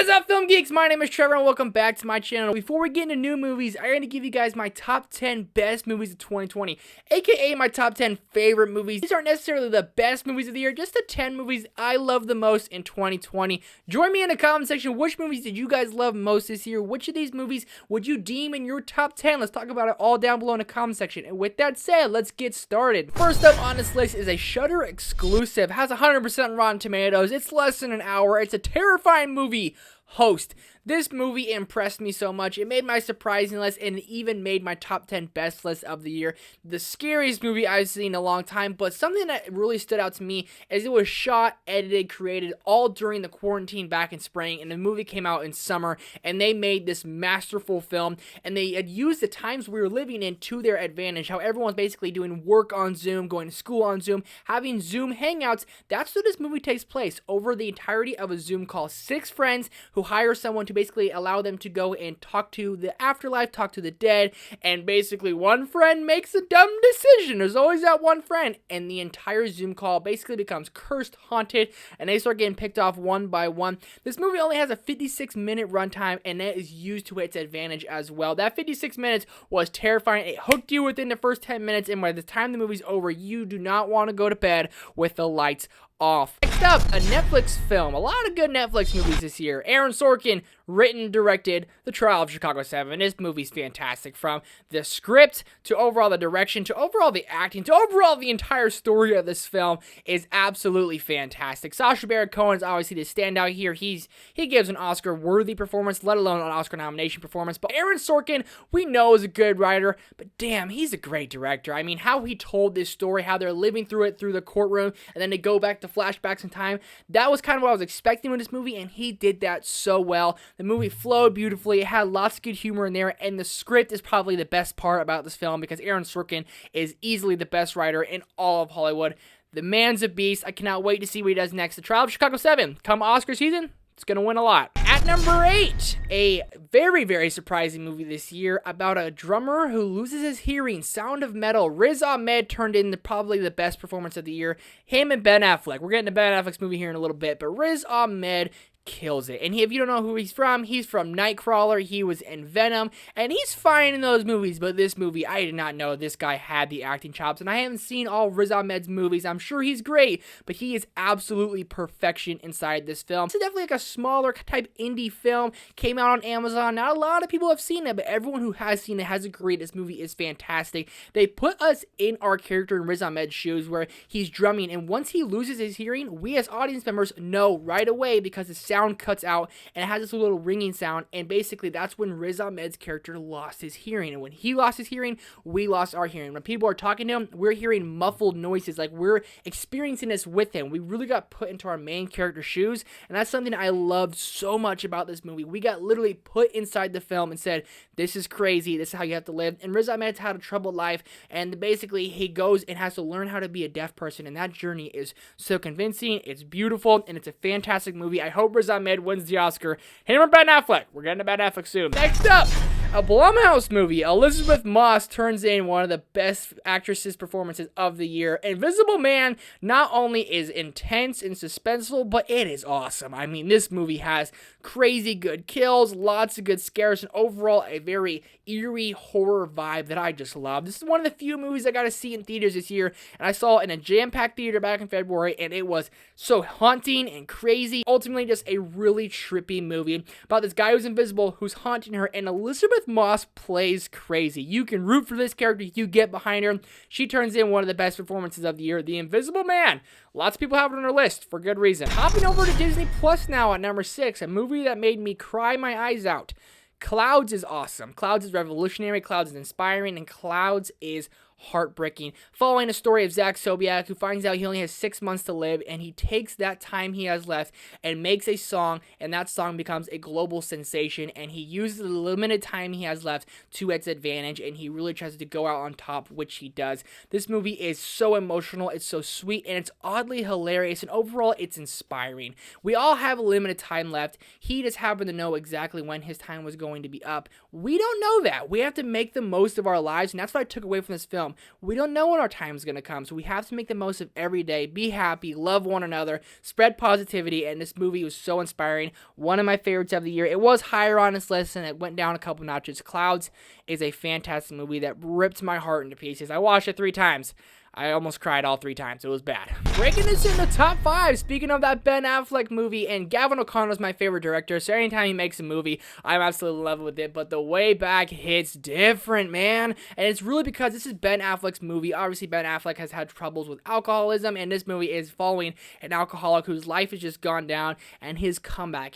What is up, Film Geeks? My name is Trevor and welcome back to my channel. Before we get into new movies, I'm going to give you guys my top 10 best movies of 2020, aka my top 10 favorite movies. These aren't necessarily the best movies of the year, just the 10 movies I love the most in 2020. Join me in the comment section. Which movies did you guys love most this year? Which of these movies would you deem in your top 10? Let's talk about it all down below in the comment section. And with that said, let's get started. First up on this list is a Shudder exclusive. Has 100% Rotten Tomatoes. It's less than an hour. It's a terrifying movie. Host. This movie impressed me so much. It made my surprising list and even made my top 10 best list of the year. The scariest movie I've seen in a long time, but something that really stood out to me is it was shot, edited, created all during the quarantine back in spring, and the movie came out in summer, and they made this masterful film, and they had used the times we were living in to their advantage. How everyone's basically doing work on Zoom, going to school on Zoom, having Zoom hangouts. That's where this movie takes place, over the entirety of a Zoom call. 6 friends who hire someone to basically allow them to go and talk to the afterlife, talk to the dead, and basically one friend makes a dumb decision. There's always that one friend, and the entire Zoom call basically becomes cursed, haunted, and they start getting picked off one by one. This movie only has a 56-minute runtime, and that is used to its advantage as well. That 56 minutes was terrifying. It hooked you within the first 10 minutes, and by the time the movie's over, you do not want to go to bed with the lights off. Next up, a Netflix film. A lot of good Netflix movies this year. Aaron Sorkin written, directed The Trial of Chicago 7. This movie's fantastic, from the script to overall the direction to overall the acting to overall the entire story of this film is absolutely fantastic. Sacha Baron Cohen is obviously the standout here. He gives an Oscar-worthy performance, let alone an Oscar nomination performance. But Aaron Sorkin, we know, is a good writer, but damn, he's a great director. I mean, how he told this story, how they're living through it through the courtroom, and then they go back to flashbacks in time. That was kind of what I was expecting with this movie, and he did that so well. The movie flowed beautifully. It had lots of good humor in there, and the script is probably the best part about this film because Aaron Sorkin is easily the best writer in all of Hollywood. The man's a beast. I cannot wait to see what he does next. The Trial of Chicago 7, come Oscar season, it's going to win a lot. At number 8, a very, very surprising movie this year about a drummer who loses his hearing. Sound of Metal. Riz Ahmed turned in probably the best performance of the year. Him and Ben Affleck. We're getting to Ben Affleck's movie here in a little bit, but Riz Ahmed kills it. And if you don't know who he's from Nightcrawler. He was in Venom, and he's fine in those movies, but this movie, I did not know this guy had the acting chops, and I haven't seen all Riz Ahmed's movies. I'm sure he's great, but he is absolutely perfection inside this film. It's definitely like a smaller type indie film, came out on Amazon. Not a lot of people have seen it, but everyone who has seen it has agreed this movie is fantastic. They put us in our character in Riz Ahmed's shoes where he's drumming, and once he loses his hearing, we as audience members know right away because the sound cuts out and it has this little ringing sound, and basically that's when Riz Ahmed's character lost his hearing, and when he lost his hearing, we lost our hearing. When people are talking to him, we're hearing muffled noises, like we're experiencing this with him. We really got put into our main character's shoes, and that's something I loved so much about this movie. We got literally put inside the film and said, this is crazy, this is how you have to live. And Riz Ahmed's had a troubled life, and basically he goes and has to learn how to be a deaf person, and that journey is so convincing, it's beautiful, and it's a fantastic movie. I hope Riz Ahmed wins the Oscar. Him or Ben Affleck. We're getting to Ben Affleck soon. Next up, a Blumhouse movie. Elizabeth Moss turns in one of the best actresses performances of the year. Invisible Man not only is intense and suspenseful, but it is awesome. I mean, this movie has crazy good kills, lots of good scares, and overall a very eerie horror vibe that I just love. This is one of the few movies I got to see in theaters this year, and I saw it in a jam-packed theater back in February, and it was so haunting and crazy. Ultimately, just a really trippy movie about this guy who's invisible, who's haunting her, and Elizabeth Moss plays crazy. You can root for this character, you get behind her. She turns in one of the best performances of the year, The Invisible Man. Lots of people have it on their list for good reason. Hopping over to Disney Plus now at number 6, a movie that made me cry my eyes out. Clouds is awesome. Clouds is revolutionary, Clouds is inspiring, and Clouds is heartbreaking. Following the story of Zach Sobiak, who finds out he only has 6 months to live, and he takes that time he has left and makes a song, and that song becomes a global sensation, and he uses the limited time he has left to its advantage, and he really tries to go out on top, which he does. This movie is so emotional, it's so sweet, and it's oddly hilarious, and overall, it's inspiring. We all have a limited time left. He just happened to know exactly when his time was going to be up. We don't know that. We have to make the most of our lives, and that's what I took away from this film. film. We don't know when our time is going to come, so we have to make the most of every day, be happy, love one another, spread positivity, and this movie was so inspiring. One of my favorites of the year. It was higher on this list, and it went down a couple notches. Clouds is a fantastic movie that ripped my heart into pieces. I watched it 3 times. I almost cried all 3 times. It was bad. Breaking this in the top 5. Speaking of that Ben Affleck movie, and Gavin O'Connor is my favorite director, so anytime he makes a movie, I'm absolutely in love with it. But The Way Back hits different, man. And it's really because this is Ben Affleck's movie. Obviously, Ben Affleck has had troubles with alcoholism, and this movie is following an alcoholic whose life has just gone down, and his comeback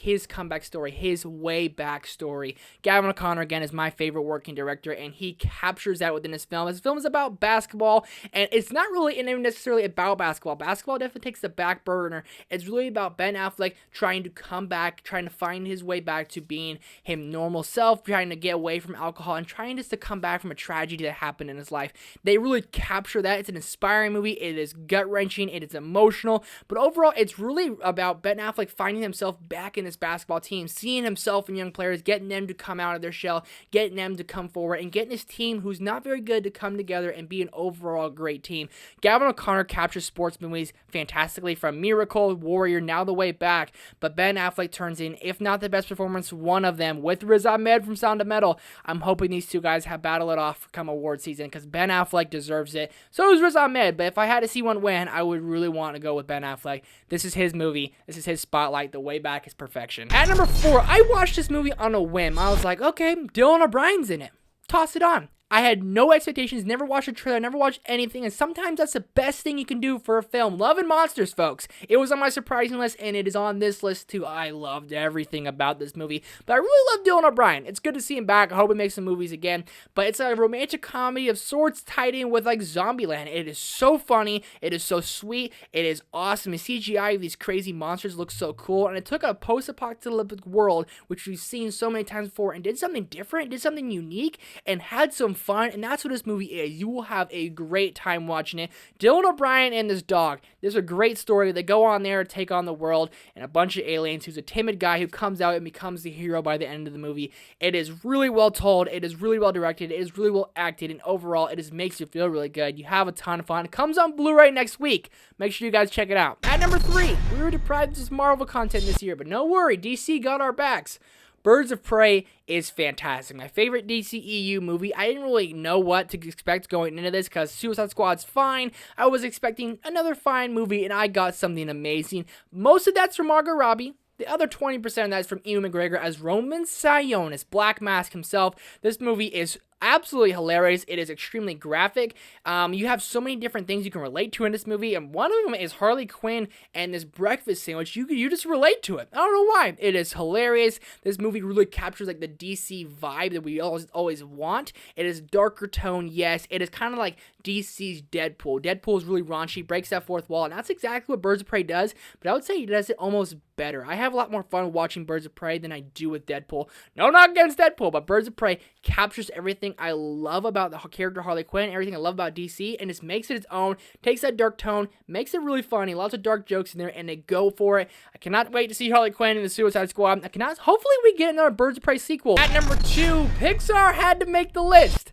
story, his way back story. Gavin O'Connor, again, is my favorite working director, and he captures that within his film. His film is about basketball, and it's not really even necessarily about basketball. Basketball definitely takes the back burner. It's really about Ben Affleck trying to come back, trying to find his way back to being him normal self, trying to get away from alcohol, and trying just to come back from a tragedy that happened in his life. They really capture that. It's an inspiring movie. It is gut-wrenching. It is emotional. But overall, it's really about Ben Affleck finding himself back in this basketball team, seeing himself in young players, getting them to come out of their shell, getting them to come forward, and getting this team who's not very good to come together and be an overall great team. Gavin O'Connor captures sports movies fantastically, from Miracle, Warrior, now The Way Back, but Ben Affleck turns in, if not the best performance, one of them, with Riz Ahmed from Sound of Metal. I'm hoping these 2 guys have battled it off come award season, because Ben Affleck deserves it. So does Riz Ahmed, but if I had to see one win, I would really want to go with Ben Affleck. This is his movie. This is his spotlight. The Way Back is perfection. At number 4, I watched this movie on a whim. I was like, okay, Dylan O'Brien's in it. Toss it on. I had no expectations, never watched a trailer, never watched anything, and sometimes that's the best thing you can do for a film. Love and Monsters, folks. It was on my surprising list, and it is on this list too. I loved everything about this movie, but I really love Dylan O'Brien. It's good to see him back. I hope he makes some movies again, but it's a romantic comedy of sorts tied in with like Zombieland. It is so funny. It is so sweet. It is awesome. The CGI of these crazy monsters looks so cool, and it took a post-apocalyptic world, which we've seen so many times before, and did something different, did something unique, and had some fun, and that's what this movie is. You will have a great time watching it. Dylan O'Brien and this dog. There's a great story. They go on there to take on the world and a bunch of aliens. Who's a timid guy who comes out and becomes the hero by the end of the movie. It is really well told. It is really well directed. It is really well acted, and overall, it just makes you feel really good. You have a ton of fun. It comes on Blu-ray next week. Make sure you guys check it out. At number 3, we were deprived of some Marvel content this year, but no worry, DC got our backs. Birds of Prey is fantastic. My favorite DCEU movie. I didn't really know what to expect going into this because Suicide Squad's fine. I was expecting another fine movie, and I got something amazing. Most of that's from Margot Robbie. The other 20% of that is from Ewan McGregor as Roman Sionis, Black Mask himself. This movie is absolutely hilarious. It is extremely graphic. You have so many different things you can relate to in this movie, and one of them is Harley Quinn and this breakfast sandwich. You just relate to it. I don't know why. It is hilarious. This movie really captures like the DC vibe that we always want. It is darker tone, yes. It is kind of like DC's Deadpool. Deadpool is really raunchy, breaks that fourth wall, and that's exactly what Birds of Prey does, but I would say he does it almost better. I have a lot more fun watching Birds of Prey than I do with Deadpool. No, not against Deadpool, but Birds of Prey captures everything I love about the character Harley Quinn, everything I love about DC, and just makes it its own, takes that dark tone, makes it really funny, lots of dark jokes in there, and they go for it. I cannot wait to see Harley Quinn in the Suicide Squad. Hopefully we get another Birds of Prey sequel. At number 2, Pixar had to make the list.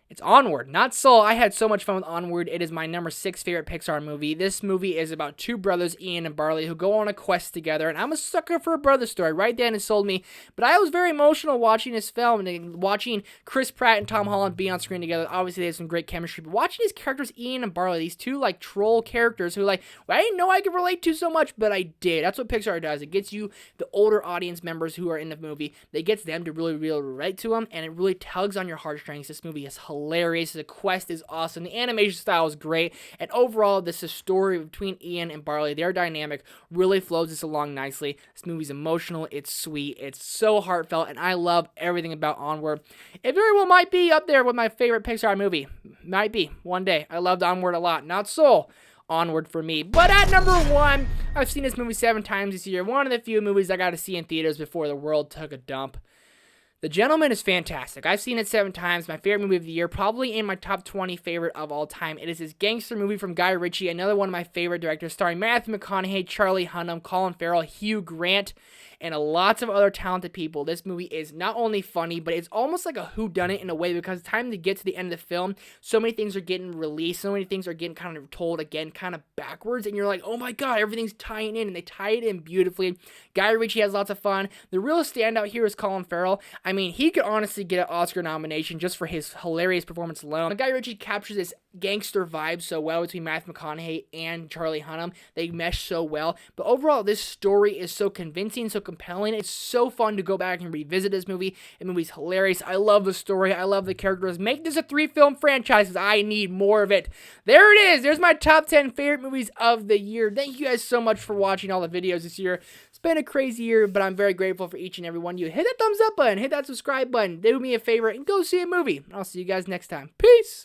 It's Onward, not Soul. I had so much fun with Onward. It is my number 6 favorite Pixar movie. This movie is about 2 brothers, Ian and Barley, who go on a quest together, and I'm a sucker for a brother story. Right then, it sold me. But I was very emotional watching this film, and watching Chris Pratt and Tom Holland be on screen together. Obviously, they have some great chemistry, but watching these characters, Ian and Barley, these 2, like, troll characters who, like, I didn't know I could relate to so much, but I did. That's what Pixar does. It gets you the older audience members who are in the movie. It gets them to really relate to them, and it really tugs on your heartstrings. This movie is hilarious. The quest is awesome. The animation style is great. And overall, this is a story between Ian and Barley. Their dynamic really flows this along nicely. This movie's emotional. It's sweet. It's so heartfelt. And I love everything about Onward. It very well might be up there with my favorite Pixar movie. Might be. One day. I loved Onward a lot. Not Soul. Onward for me. But at number 1, I've seen this movie 7 times this year. One of the few movies I got to see in theaters before the world took a dump. The Gentleman is fantastic. I've seen it 7 times. My favorite movie of the year, probably in my top 20 favorite of all time. It is this gangster movie from Guy Ritchie, another one of my favorite directors, starring Matthew McConaughey, Charlie Hunnam, Colin Farrell, Hugh Grant. and lots of other talented people. This movie is not only funny, but it's almost like a whodunit in a way, because it's time to get to the end of the film. So many things are getting released, so many things are getting kind of told again, kind of backwards, and you're like, oh my god, everything's tying in, and they tie it in beautifully. Guy Ritchie has lots of fun. The real standout here is Colin Farrell. I mean, he could honestly get an Oscar nomination just for his hilarious performance alone. Guy Ritchie captures this gangster vibe so well between Matthew McConaughey and Charlie Hunnam. They mesh so well. But overall, this story is so convincing, so compelling. It's so fun to go back and revisit this movie. The movie's hilarious. I love the story. I love the characters. Make this a 3-film franchise, because I need more of it. There it is. There's my top 10 favorite movies of the year. Thank you guys so much for watching all the videos this year. It's been a crazy year, but I'm very grateful for each and every one of you. Hit that thumbs up button. Hit that subscribe button. Do me a favor and go see a movie. I'll see you guys next time. Peace.